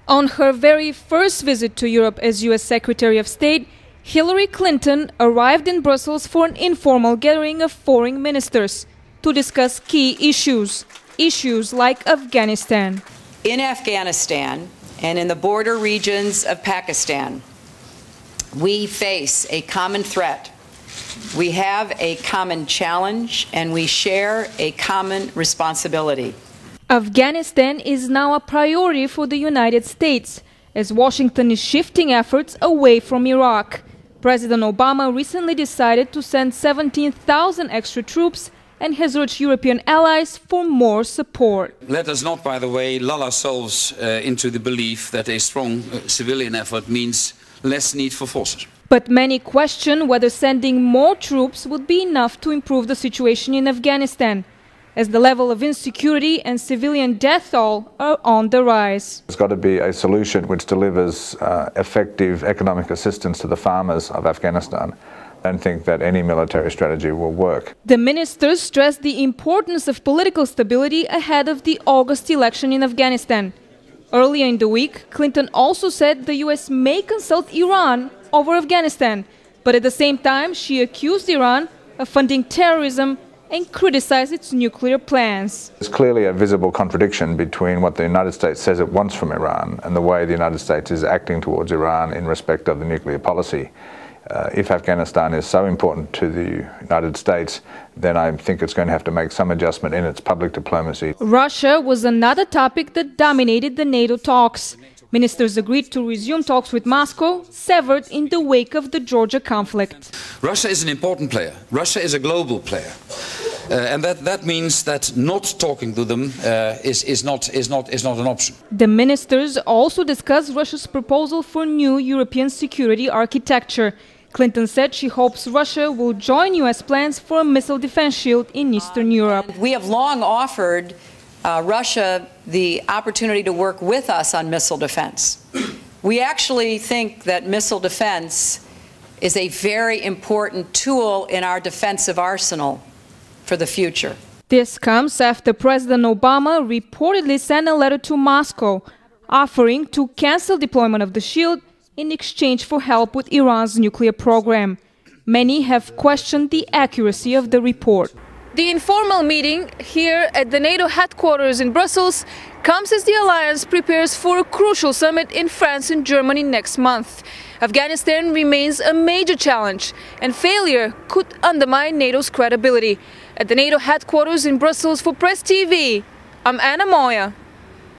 On her very first visit to Europe as U.S. Secretary of State, Hillary Clinton arrived in Brussels for an informal gathering of foreign ministers to discuss key issues like Afghanistan. In Afghanistan and in the border regions of Pakistan, we face a common threat. We have a common challenge and we share a common responsibility. Afghanistan is now a priority for the United States, as Washington is shifting efforts away from Iraq. President Obama recently decided to send 17,000 extra troops and has urged European allies for more support. Let us not, by the way, lull ourselves into the belief that a strong civilian effort means less need for forces. But many question whether sending more troops would be enough to improve the situation in Afghanistan, as the level of insecurity and civilian death toll are on the rise. There's got to be a solution which delivers effective economic assistance to the farmers of Afghanistan. I don't think that any military strategy will work. The ministers stressed the importance of political stability ahead of the August election in Afghanistan. Earlier in the week, Clinton also said the US may consult Iran over Afghanistan, but at the same time she accused Iran of funding terrorism and criticized its nuclear plans. There's clearly a visible contradiction between what the United States says it wants from Iran and the way the United States is acting towards Iran in respect of the nuclear policy. If Afghanistan is so important to the United States, then I think it's going to have to make some adjustment in its public diplomacy. Russia was another topic that dominated the NATO talks. Ministers agreed to resume talks with Moscow, severed in the wake of the Georgia conflict. Russia is an important player. Russia is a global player. And that means that not talking to them is not an option. The ministers also discussed Russia's proposal for new European security architecture. Clinton said she hopes Russia will join US plans for a missile defense shield in Eastern Europe. We have long offered Russia the opportunity to work with us on missile defense. We actually think that missile defense is a very important tool in our defensive arsenal for the future. This comes after President Obama reportedly sent a letter to Moscow offering to cancel deployment of the shield in exchange for help with Iran's nuclear program. Many have questioned the accuracy of the report. The informal meeting here at the NATO headquarters in Brussels comes as the alliance prepares for a crucial summit in France and Germany next month. Afghanistan remains a major challenge, and failure could undermine NATO's credibility. At the NATO headquarters in Brussels for Press TV, I'm Anna Moya.